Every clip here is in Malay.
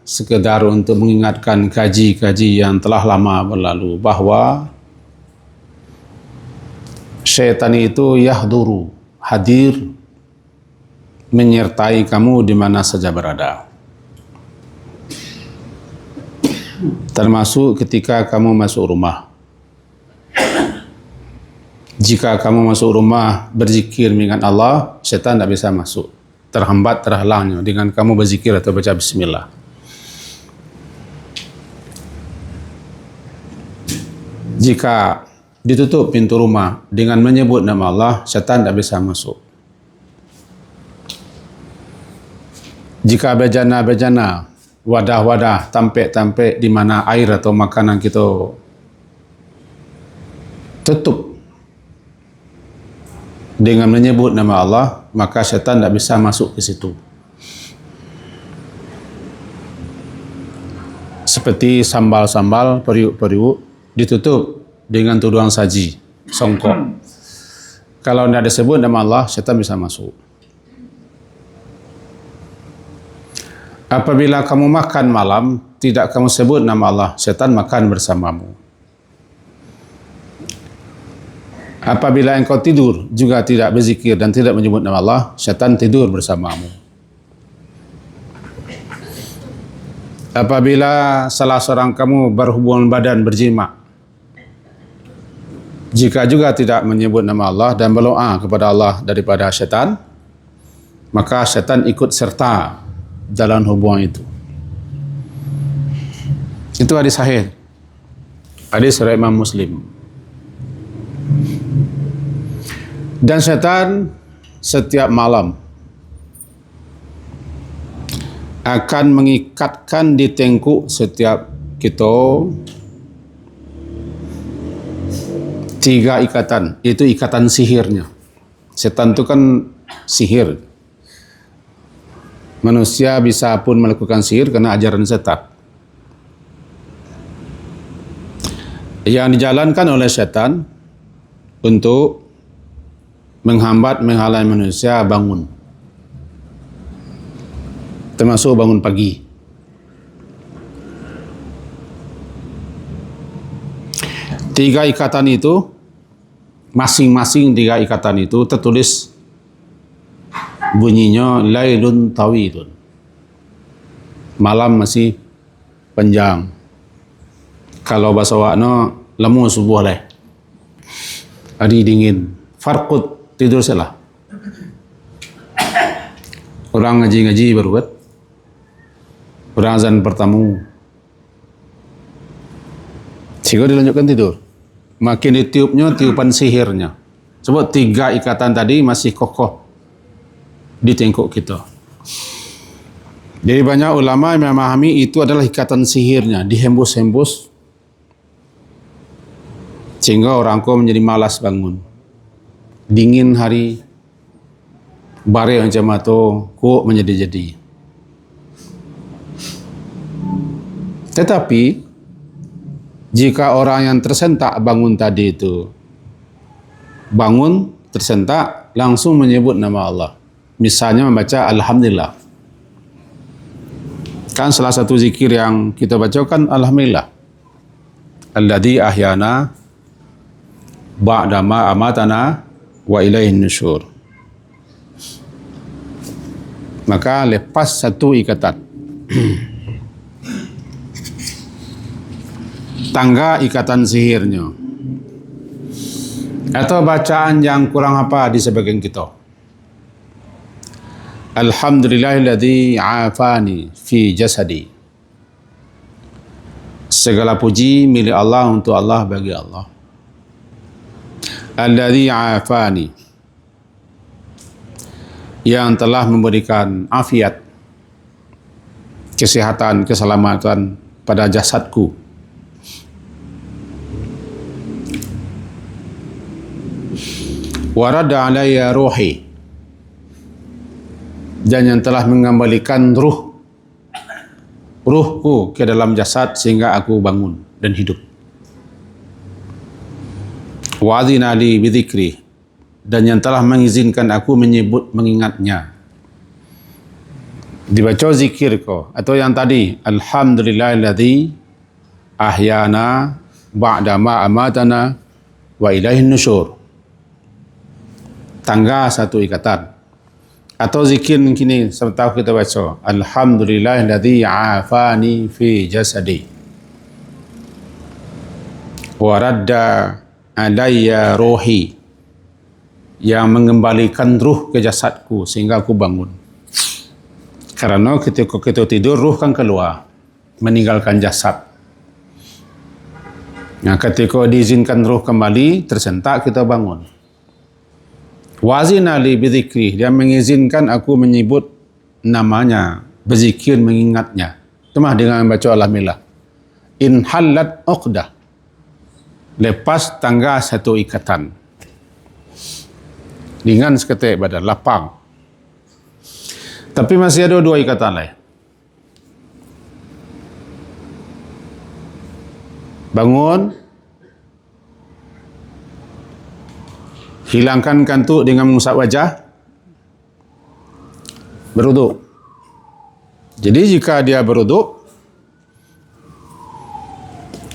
sekedar untuk mengingatkan kaji-kaji yang telah lama berlalu bahawa syaitan itu yahduru, hadir, menyertai kamu di mana saja berada. Termasuk ketika kamu masuk rumah. Jika kamu masuk rumah berzikir mengingat Allah, syaitan tidak bisa masuk. Terhambat, terhalangnya dengan kamu berzikir atau baca bismillah. Jika ditutup pintu rumah dengan menyebut nama Allah, syaitan tidak bisa masuk. Jika bejana-bejana, wadah-wadah, tampek-tampek di mana air atau makanan kita tutup dengan menyebut nama Allah, maka syaitan tidak bisa masuk ke situ. Seperti sambal-sambal, periuk-periuk, ditutup dengan tuduhan saji, songkok. Kalau tidak disebut nama Allah, syaitan bisa masuk. Apabila kamu makan malam, tidak kamu sebut nama Allah, syaitan makan bersamamu. Apabila engkau tidur, juga tidak berzikir dan tidak menyebut nama Allah, syaitan tidur bersamamu. Apabila salah seorang kamu berhubungan badan, berjima, jika juga tidak menyebut nama Allah dan berdoa kepada Allah daripada syaitan, maka syaitan ikut serta dalam hubungan itu. Itu hadis sahih. Hadis riwayat Imam Muslim. Dan syaitan setiap malam akan mengikatkan di tengkuk setiap kita 3 ikatan. Itu ikatan sihirnya. Setan itu kan sihir. Manusia bisa pun melakukan sihir karena ajaran setan. Yang dijalankan oleh setan untuk menghambat, menghalangi manusia bangun. Termasuk bangun pagi. Tiga ikatan itu, masing-masing 3 ikatan itu tertulis bunyinya lailun tawilun. Malam masih panjang. Kalau bahasa wakno lemu subuh leh. Hari dingin. Farqud, tidur salah. Orang ngaji-ngaji baru buat. Orang azan pertama. Sehingga dilanjutkan tidur. Makin ditiupnya, tiupan sihirnya. Sebab 3 ikatan tadi masih kokoh di tengkuk kita. Jadi banyak ulama yang memahami itu adalah ikatan sihirnya, dihembus-hembus sehingga orang kau menjadi malas bangun. Dingin hari, bare macam itu, kok menjadi-jadi. Tetapi jika orang yang tersentak bangun tadi itu bangun, tersentak, langsung menyebut nama Allah. Misalnya membaca Alhamdulillah. Kan salah satu zikir yang kita baca kan Alhamdulillah. Alladzi ahyana ba'da ma amatana wa ilaihin nusyur. Maka lepas satu ikatan. Tangga ikatan sihirnya. Atau bacaan yang kurang apa di sebagian kita. Alhamdulillahilladzi afani fi jasadi. Segala puji milik Allah untuk Allah bagi Allah. Alladzi afani. Yang telah memberikan afiat, kesehatan, keselamatan pada jasadku. Warada alayya ruhi, dan yang telah mengembalikan ruhku ke dalam jasad sehingga aku bangun dan hidup. Wa adzina li bidzikri, dan yang telah mengizinkan aku menyebut mengingatnya. Dibaca zikir ko. Atau yang tadi, alhamdulillahilladzi ahyana ba'dama amatana wa ilaihin nusyur. Tangga satu ikatan. Atau zikir kini sementara kita baca, alhamdulillahilladzi afani fi jasadi wa radda alayya ruhi, yang mengembalikan ruh ke jasadku sehingga aku bangun. Karena ketika kita tidur, ruh kan keluar, meninggalkan jasad. Nah, ketika diizinkan ruh kembali, tersentak kita bangun. Wazina li bidzikri, dia mengizinkan aku menyebut namanya, berzikir mengingatnya. Cuma dengan baca alhamdulillah. In halat uqdah, lepas tangga satu ikatan. Ringan seketik badan, lapang. Tapi masih ada dua ikatan lain. Bangun, hilangkan kantuk dengan mengusap wajah, beruduk. Jadi jika dia beruduk,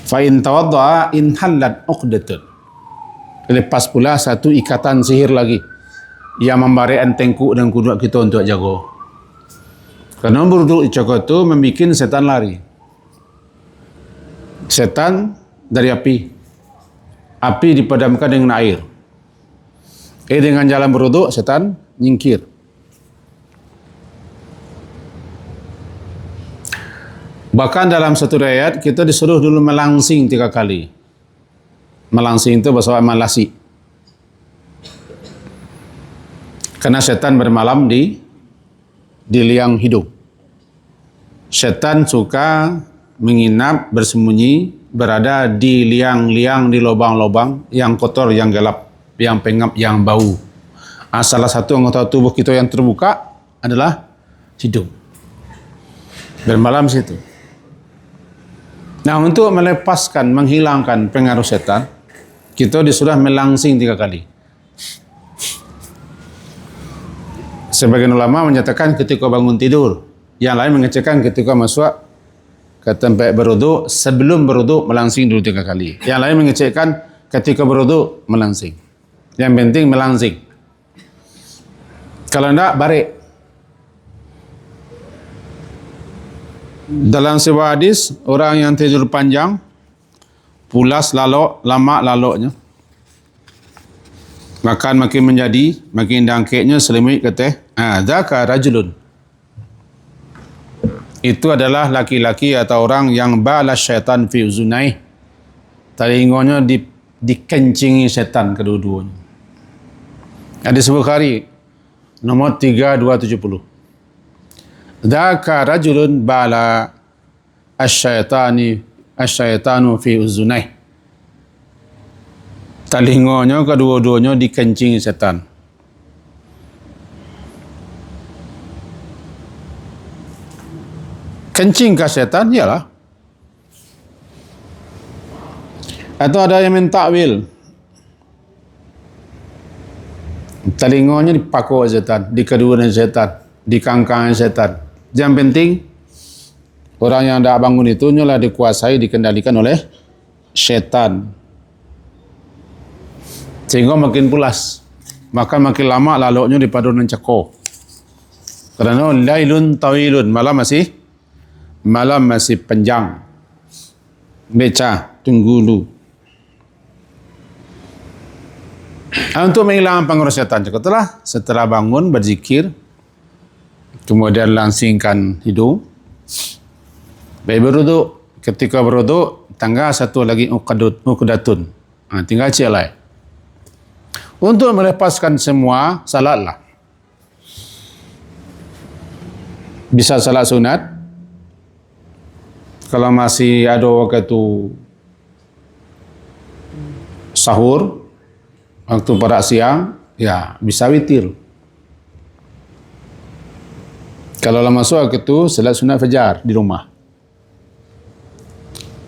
fa in tawadda'a in halat uqdatun, lepas pula satu ikatan sihir lagi yang membarikan tengkuk dan kuduk kita untuk jaga. Kerana beruduk cakap itu membuat setan lari. Setan dari api. Api dipadamkan dengan air. Dengan jalan beruduk, setan nyingkir. Bahkan dalam satu riwayat, kita disuruh dulu melangsing 3 kali. Melangsing itu bahasa malasi. Karena setan bermalam di liang hidung. Setan suka menginap, bersembunyi, berada di liang-liang, di lubang-lubang yang kotor, yang gelap, yang pengap, yang bau. Salah satu anggota tubuh kita yang terbuka adalah hidung. Bermalam situ. Nah, untuk melepaskan, menghilangkan pengaruh setan, kita disuruh melangsing 3 kali. Sebagian ulama menyatakan ketika bangun tidur, yang lain mengatakan ketika masuk ke tempat beruduk, sebelum beruduk melangsing dulu 3 kali. Yang lain mengatakan ketika beruduk melangsing. Yang penting melangsing. Kalau tidak, barik. Dalam sebuah hadis, orang yang tidur panjang, pulas lalok, lama laloknya, makin menjadi, makin dangkitnya selimut kata, dzaka rajulun. Itu adalah laki-laki atau orang yang balas syaitan fi uzunai. Telinganya dikencingi setan kedua-duanya. Hadis Bukhari nomor 3270. Dzaka rajulun bala asyaitanu fi uzunai. Telinganya kedua-duanya dikencingi setan. Kencingkah setan? Iyalah. Atau ada yang mentakwil. Telinganya dipakuk setan, di kedua setan, di kangkang setan. Yang penting, orang yang tidak bangun itu nyalah dikuasai, dikendalikan oleh setan. Sehingga makin pulas. Maka makin lama laloknya dipadu dengan cekok. Kerana lailun tawilun, malam masih panjang. Beca, tunggu dulu. Untuk menghilangkan pengaruh setan, setelah bangun berzikir, kemudian langsingkan hidung, baik beruduk. Ketika beruduk, tangga satu lagi uqdatun. Tinggal celai. Untuk melepaskan semua, salatlah. Bisa salat sunat. Kalau masih ada waktu sahur, waktu pada siang, ya bisa witir. Kalau masuk waktu salat sunat fajar di rumah.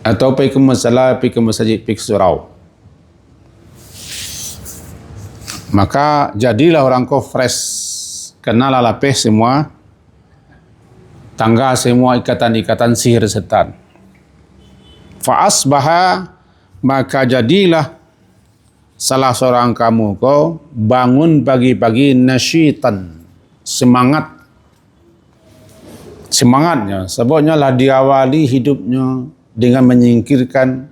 Atau pergi ke musala, pergi ke masjid, pergi ke surau. Maka jadilah orang kau fresh. Kenalah lapis semua tangga semua ikatan-ikatan sihir setan. Fa asbaha, maka jadilah salah seorang kamu kau bangun pagi-pagi nasyitan, semangatnya, sebabnya lah diawali hidupnya dengan menyingkirkan,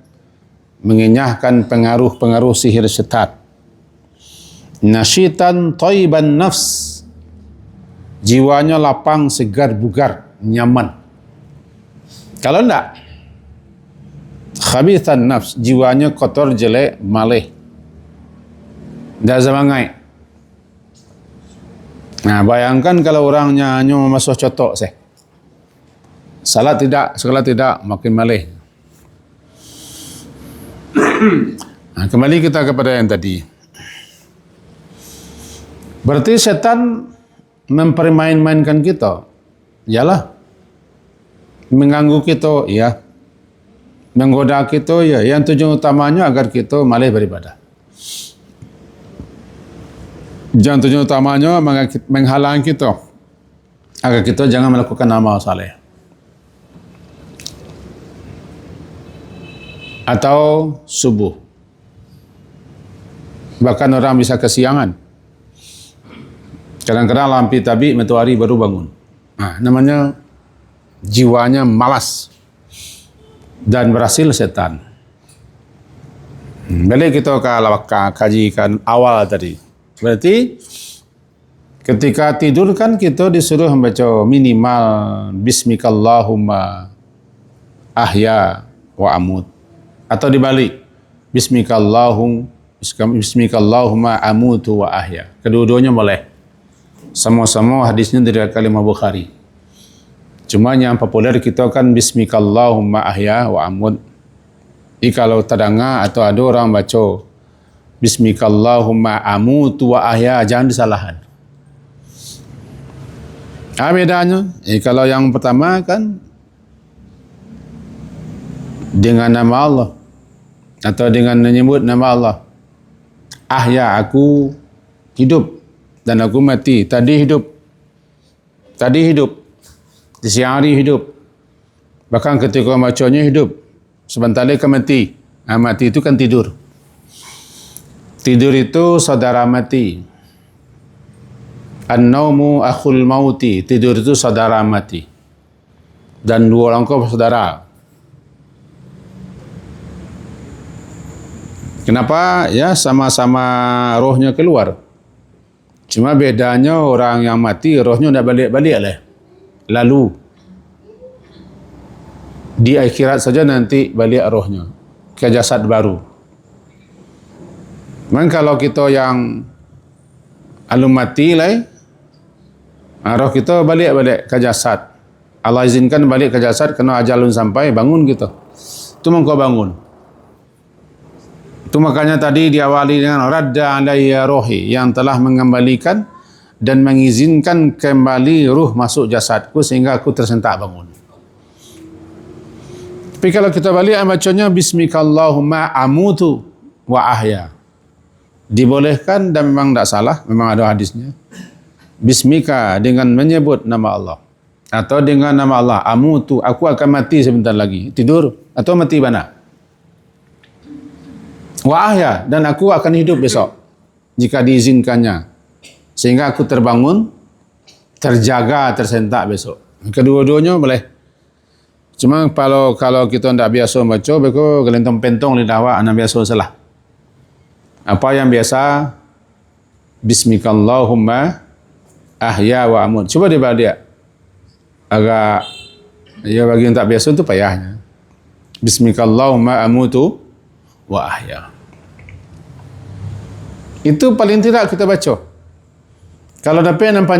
mengenyahkan pengaruh-pengaruh sihir setan. Nasyitan thayyiban nafs, jiwanya lapang, segar, bugar, nyaman. Kalau enggak, khabithan nafs, jiwanya kotor, jelek, malih, dah semangat. Nah, bayangkan kalau orangnya hanya masuk cotok seh. Salat tidak, sekolah tidak, makin malih. Nah, kembali kita kepada yang tadi. Berarti setan mempermain-mainkan kita. Yalah. Mengganggu kita, ya. Menggoda kita, ya. Yang tujuan utamanya agar kita malih beribadah. Jangan tujuan utamanya menghalang kita agar kita jangan melakukan amal saleh. Atau subuh. Bahkan orang bisa kesiangan. Kadang-kadang lampi tabik matahari baru bangun. Nah, namanya jiwanya malas dan berhasil setan. Balik kita kajikan awal tadi. Berarti ketika tidur kan kita disuruh membaca minimal Bismikallahumma ahya wa amut. Atau dibalik Bismikallahumma amutu wa ahya. Kedua-duanya boleh. Sama-sama hadisnya dari kalimah Bukhari. Cuma yang populer kita kan Bismikallahumma ahya wa amut. Jadi kalau terdengar atau ada orang baca Bismikallahumma amutu wa ahya, jangan disalahkan. Bedanya, kalau yang pertama kan dengan nama Allah atau dengan menyebut nama Allah. Ahya, aku hidup dan aku mati. Tadi hidup, di siang hari hidup, bahkan ketika bacanya hidup, sebentar lagi mati. Mati itu kan tidur. Tidur itu saudara mati. An-naumu akhul mauti, tidur itu saudara mati. Dan dua orang kau saudara. Kenapa? Ya sama-sama rohnya keluar. Cuma bedanya orang yang mati rohnya tidak balik-balik lah. Lalu di akhirat saja nanti balik rohnya ke jasad baru. Memang kalau kita yang alum mati lah, roh kita balik-balik ke jasad. Allah izinkan balik ke jasad kena ajalun sampai bangun kita. Itu mengkau bangun. Itu makanya tadi diawali dengan radda alayya rohi, yang telah mengembalikan dan mengizinkan kembali ruh masuk jasadku sehingga aku tersentak bangun. Tapi kalau kita balik bacanya Bismikallahumma amutu wa ahya, dibolehkan dan memang tidak salah, memang ada hadisnya. Bismika, dengan menyebut nama Allah, atau dengan nama Allah amutu, aku akan mati sebentar lagi, tidur atau mati mana? Wa ahya, dan aku akan hidup besok jika diizinkannya, sehingga aku terbangun, terjaga, tersentak besok. Kedua-duanya boleh. Cuma kalau kita tidak biasa baca, beko gelentong pentong lidah awak, anak biasa salah. Apa yang biasa? Bismikallahumma ahya wa amut. Cuba dibalik. Agak ya bagi yang tak biasa itu payahnya. Bismikallahumma amutu wa ahya. Itu paling tidak kita baca. Kalau dapat nampak